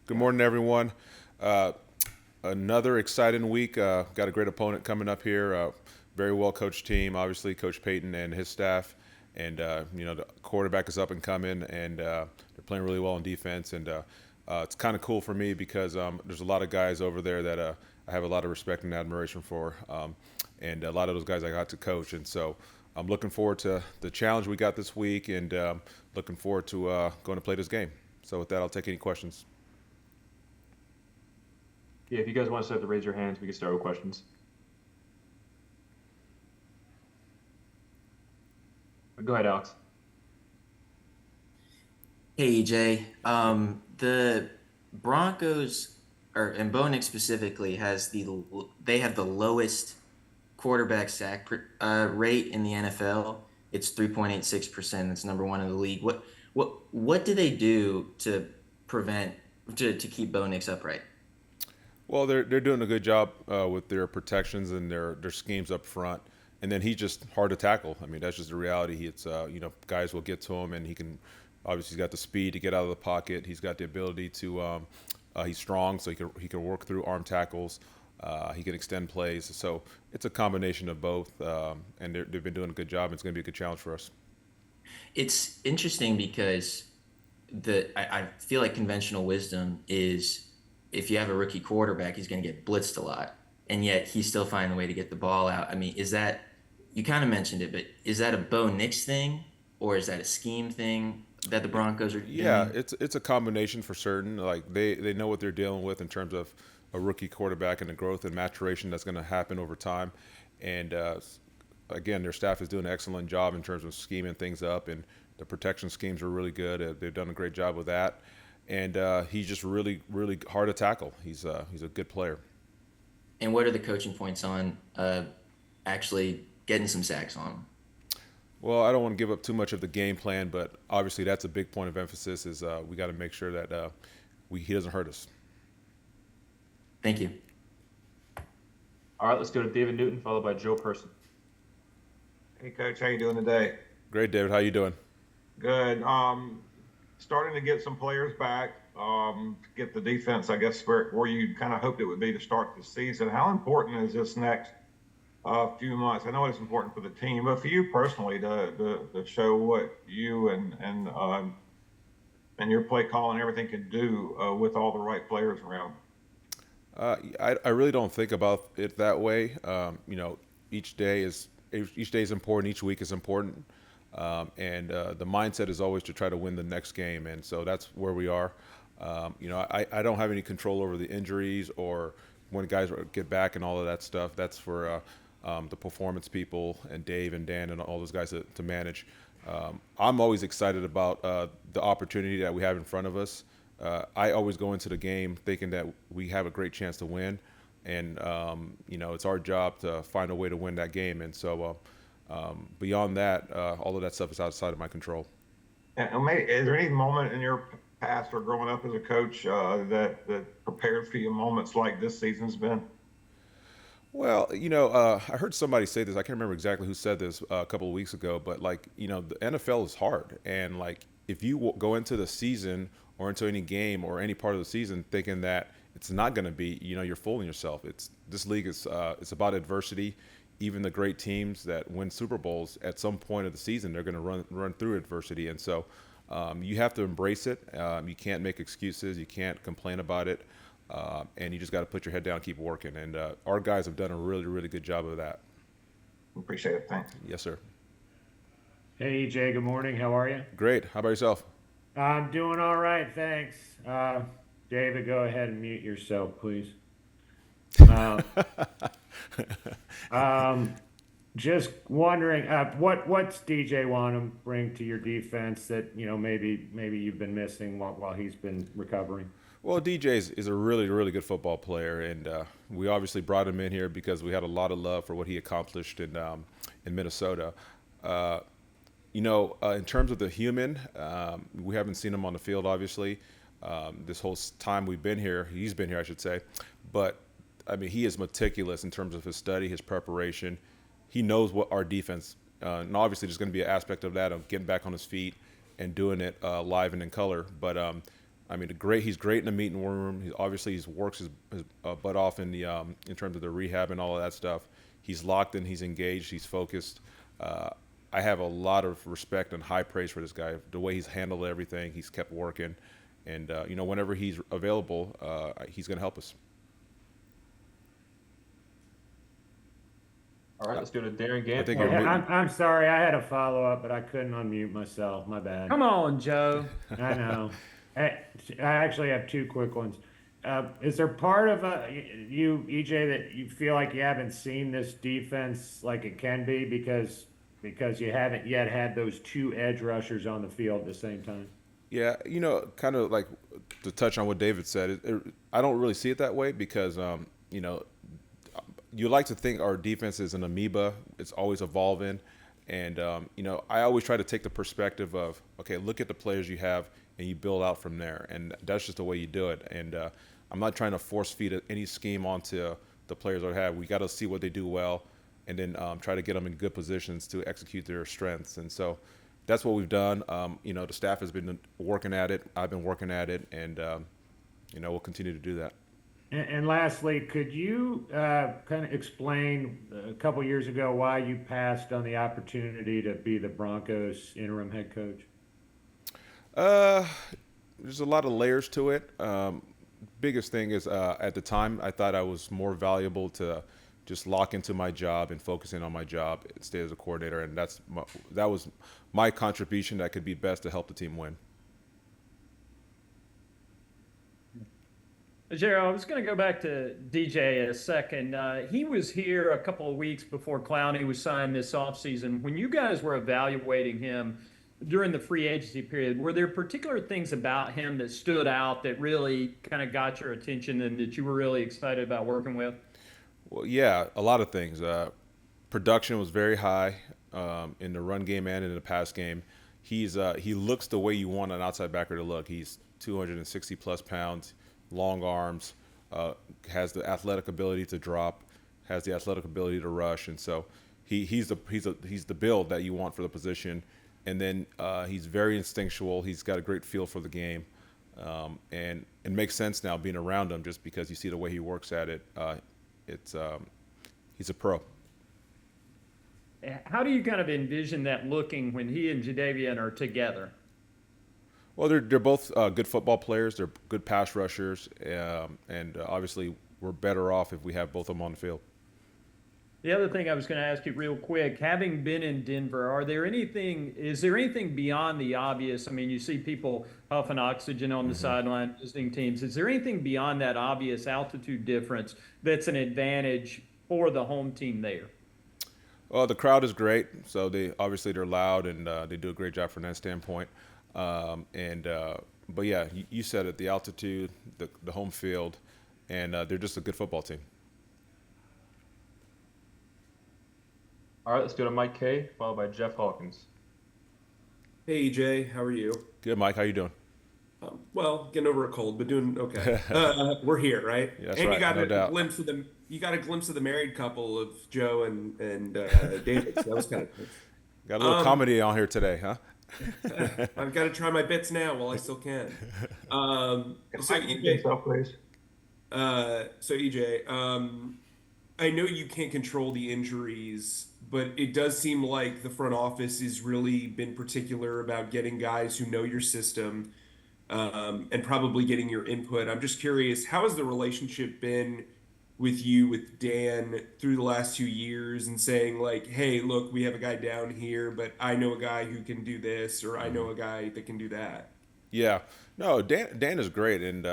Good morning, everyone. Uh, Another exciting week. Got a great opponent coming up here. Very well coached team, obviously, Coach Payton and his staff. And, the quarterback is up and coming, and they're playing really well on defense. And it's kind of cool for me because there's a lot of guys over there that I have a lot of respect and admiration for. And a lot of those guys I got to coach. And so I'm looking forward to the challenge we got this week and looking forward to going to play this game. So with that, I'll take any questions. Yeah, if you guys want to start to raise your hands, we can start with questions. Go ahead, Alex. Hey, EJ. The Broncos, and Bo Nix specifically, they have the lowest quarterback sack rate in the NFL. It's 3.86%. It's number one in the league. What do they do to prevent to keep Bo Nix upright? Well, they're doing a good job with their protections and their schemes up front, and then he's just hard to tackle. I mean, that's just the reality. It's guys will get to him, and he can obviously he's got the speed to get out of the pocket. He's got the ability to he's strong, so he can work through arm tackles. He can extend plays, so it's a combination of both, and they've been doing a good job. And it's going to be a good challenge for us. It's interesting because I feel like conventional wisdom is if you have a rookie quarterback, he's going to get blitzed a lot, and yet he's still finding a way to get the ball out. I mean, is that you kind of mentioned it, but is that a Bo Nix thing or is that a scheme thing that the Broncos are Yeah, doing? it's a combination for certain. Like they know what they're dealing with in terms of a rookie quarterback and the growth and maturation that's going to happen over time. And again, their staff is doing an excellent job in terms of scheming things up, and the protection schemes are really good. They've done a great job with that, and he's just really, really hard to tackle. He's a good player. And what are the coaching points on actually getting some sacks on him? Well, I don't want to give up too much of the game plan, but obviously that's a big point of emphasis. Is we got to make sure that he doesn't hurt us. Thank you. All right, let's go to David Newton, followed by Joe Person. Hey, Coach, how you doing today? Great, David. How you doing? Good. Starting to get some players back. Get the defense, I guess, where you kind of hoped it would be to start the season. How important is this next few months? I know it's important for the team, but for you personally to show what you and your play call and everything can do with all the right players around. I really don't think about it that way. Each day is important. Each week is important, and the mindset is always to try to win the next game. And so that's where we are. I don't have any control over the injuries or when guys get back and all of that stuff. That's for the performance people and Dave and Dan and all those guys to manage. I'm always excited about the opportunity that we have in front of us. I always go into the game thinking that we have a great chance to win, and it's our job to find a way to win that game. And so beyond that, all of that stuff is outside of my control. And maybe, is there any moment in your past or growing up as a coach that prepared for you moments like this season's been? Well, I heard somebody say this. I can't remember exactly who said this a couple of weeks ago, but the NFL is hard, and if you go into the season or into any game or any part of the season thinking that it's not going to be, you're fooling yourself. This league is it's about adversity. Even the great teams that win Super Bowls at some point of the season, they're going to run through adversity, and so you have to embrace it. You can't make excuses. You can't complain about it. And you just got to put your head down and keep working. And our guys have done a really, really good job of that. Appreciate it. Thanks. Yes, sir. Hey, EJ, good morning. How are you? Great. How about yourself? I'm doing all right, thanks. David, go ahead and mute yourself, please. Uh, just wondering, what's DJ want to bring to your defense that maybe you've been missing while he's been recovering? Well, DJ is a really, really good football player, and we obviously brought him in here because we had a lot of love for what he accomplished in Minnesota. In terms of the human, we haven't seen him on the field, obviously. This whole time we've been here, he's been here, I should say. But, I mean, he is meticulous in terms of his study, his preparation. He knows what our defense, and obviously there's going to be an aspect of that of getting back on his feet and doing it live and in color. But I mean, he's great in the meeting room. He's works his butt off in terms of the rehab and all of that stuff. He's locked in. He's engaged. He's focused. I have a lot of respect and high praise for this guy. The way he's handled everything, he's kept working, and whenever he's available, he's going to help us. All right, let's go to Darren Gant. I think Yeah, you're I'm sorry, I had a follow up, but I couldn't unmute myself. My bad. Come on, Joe. I know. I actually have two quick ones. Is there part of you, EJ, that you feel like you haven't seen this defense like it can be because you haven't yet had those two edge rushers on the field at the same time? Yeah, kind of like to touch on what David said, I don't really see it that way because, you like to think our defense is an amoeba. It's always evolving. And, I always try to take the perspective of, okay, look at the players you have and you build out from there. And that's just the way you do it. And I'm not trying to force feed any scheme onto the players I have. We got to see what they do well and then try to get them in good positions to execute their strengths. And so that's what we've done. The staff has been working at it. I've been working at it. And, we'll continue to do that. And lastly, could you kind of explain a couple years ago why you passed on the opportunity to be the Broncos interim head coach? There's a lot of layers to it. Biggest thing is at the time I thought I was more valuable to just lock into my job and focus in on my job and stay as a coordinator, and that was my contribution that could be best to help the team win. Ejiro, I was going to go back to DJ a second. He was here a couple of weeks before Clowney was signed this offseason. When you guys were evaluating him during the free agency period, were there particular things about him that stood out that really kind of got your attention and that you were really excited about working with? Well, yeah, a lot of things. Production was very high in the run game and in the pass game. He looks the way you want an outside backer to look. He's 260 plus pounds. Long arms, has the athletic ability to drop, has the athletic ability to rush, and so he's the build that you want for the position. And then he's very instinctual. He's got a great feel for the game, and it makes sense now being around him just because you see the way he works at it. He's a pro. How do you kind of envision that looking when he and Jadeveon are together? Well, they're both good football players. They're good pass rushers, and obviously we're better off if we have both of them on the field. The other thing I was going to ask you real quick, having been in Denver, is there anything beyond the obvious? I mean, you see people huffing oxygen on the sideline visiting teams. Is there anything beyond that obvious altitude difference that's an advantage for the home team there? Well, the crowd is great, so they're loud and they do a great job from that standpoint. But yeah, you said it, the altitude, the home field, and they're just a good football team. All right, let's go to Mike K, followed by Jeff Hawkins. Hey EJ, how are you? Good, Mike. How you doing? Well, getting over a cold, but doing okay. We're here, right? Yeah, that's and right, you got no a doubt. glimpse of the married couple of Joe and David. So that was kind of cool. Got a little comedy on here today, huh? I've got to try my bits now while I still can. So EJ, please. I know you can't control the injuries, but it does seem like the front office has really been particular about getting guys who know your system, and probably getting your input. I'm just curious, how has the relationship been with Dan through the last 2 years, and saying like, hey, look, we have a guy down here, but I know a guy who can do this, or I know a guy that can do that? Yeah, no, Dan is great, and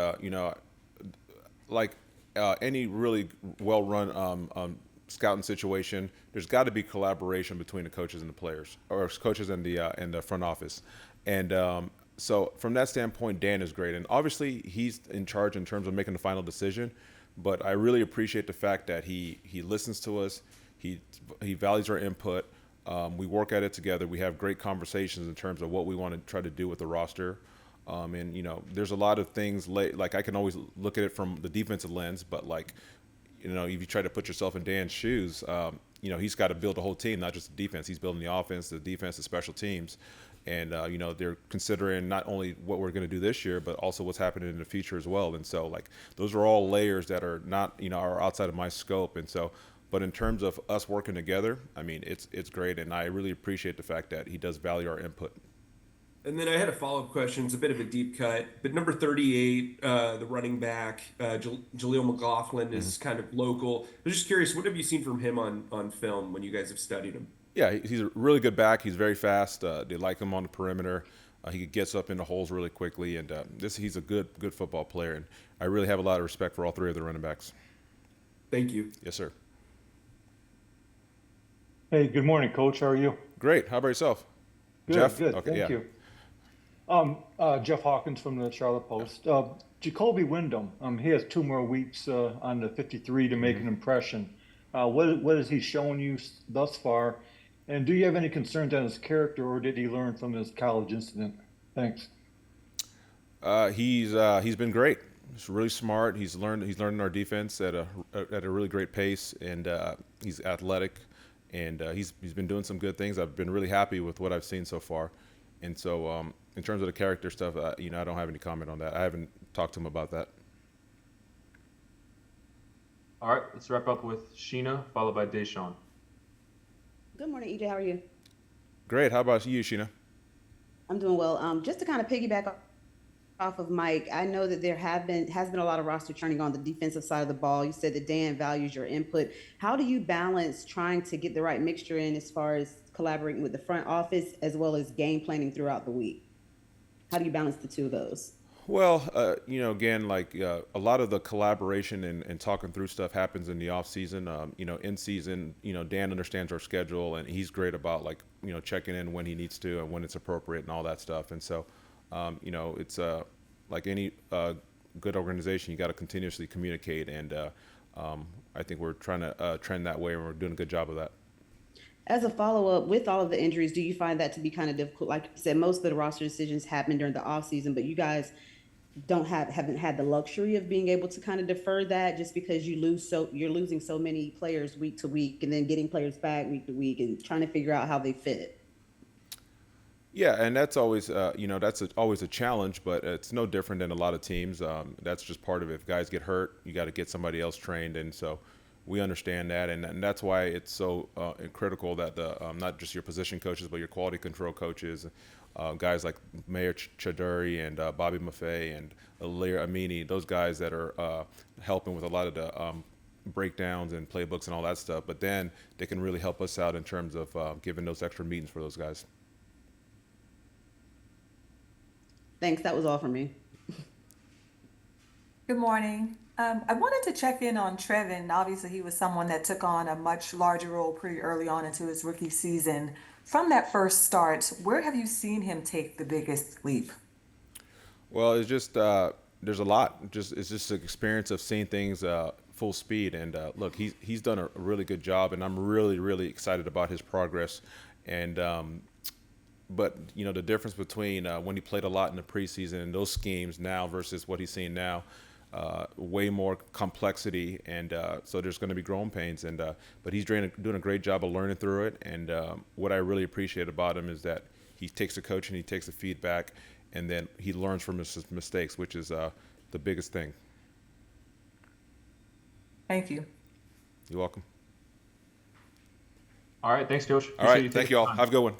any really well-run scouting situation, there's got to be collaboration between the coaches and the players, or coaches and the front office, and so from that standpoint, Dan is great, and obviously he's in charge in terms of making the final decision. But I really appreciate the fact that he listens to us, he values our input. We work at it together. We have great conversations in terms of what we want to try to do with the roster. And there's a lot of things like I can always look at it from the defensive lens, but if you try to put yourself in Dan's shoes, he's got to build a whole team, not just the defense. He's building the offense, the defense, the special teams, And they're considering not only what we're going to do this year, but also what's happening in the future as well. And so, like, those are all layers that are not, are outside of my scope. And so, but in terms of us working together, I mean, it's great, and I really appreciate the fact that he does value our input. And then I had a follow-up question. It's a bit of a deep cut, but number 38, the running back, Jaleel McLaughlin, is kind of local. I was just curious, what have you seen from him on film when you guys have studied him? Yeah, he's a really good back. He's very fast. They like him on the perimeter. He gets up into holes really quickly, and he's a good football player. And I really have a lot of respect for all three of the running backs. Thank you. Yes, sir. Hey, good morning, Coach. How are you? Great. How about yourself? Good, Jeff? good. Okay, Thank yeah. you. Jeff Hawkins from the Charlotte Post. Jacoby Wyndham, he has 2 more weeks on the 53 to make an impression. What has he shown you thus far? And do you have any concerns on his character, or did he learn from his college incident? Thanks. He's been great. He's really smart. He's learning our defense at a really great pace, and he's athletic, and he's been doing some good things. I've been really happy with what I've seen so far. And so, in terms of the character stuff, I don't have any comment on that. I haven't talked to him about that. All right, let's wrap up with Sheena, followed by Deshaun. Good morning, EJ. How are you? Great. How about you, Sheena? I'm doing well. Just to kind of piggyback off of Mike, I know that there has been a lot of roster churning on the defensive side of the ball. You said that Dan values your input. How do you balance trying to get the right mixture in as far as collaborating with the front office as well as game planning throughout the week? How do you balance the two of those? Well, again, like a lot of the collaboration and talking through stuff happens in the off season. In season, Dan understands our schedule, and he's great about checking in when he needs to and when it's appropriate and all that stuff. And so, it's like any good organization, you got to continuously communicate, and I think we're trying to trend that way, and we're doing a good job of that. As a follow-up, with all of the injuries, do you find that to be kind of difficult? Like you said, most of the roster decisions happen during the offseason, but you guys haven't had the luxury of being able to kind of defer that just because you're losing so many players week to week and then getting players back week to week and trying to figure out how they fit. Yeah, and that's always always a challenge, but it's no different than a lot of teams. That's just part of it. If guys get hurt, you got to get somebody else trained, and so we understand that, and that's why it's so critical that not just your position coaches, but your quality control coaches, guys like Mayor Chaduri and Bobby Maffei and Alir Amini, those guys that are helping with a lot of the breakdowns and playbooks and all that stuff. But then they can really help us out in terms of giving those extra meetings for those guys. Thanks. That was all for me. Good morning. I wanted to check in on Trevin. Obviously, he was someone that took on a much larger role pretty early on into his rookie season. From that first start, where have you seen him take the biggest leap? Well, it's just there's a lot. It's just an experience of seeing things full speed. And look, he's done a really good job, and I'm really excited about his progress. And but the difference between when he played a lot in the preseason and those schemes now versus what he's seeing now. Way more complexity, and so there's going to be growing pains. And but he's doing a great job of learning through it. And what I really appreciate about him is that he takes the coaching, he takes the feedback, and then he learns from his mistakes, which is the biggest thing. Thank you. You're welcome. All right, thanks, Coach. All right, thank you all. Have a good one.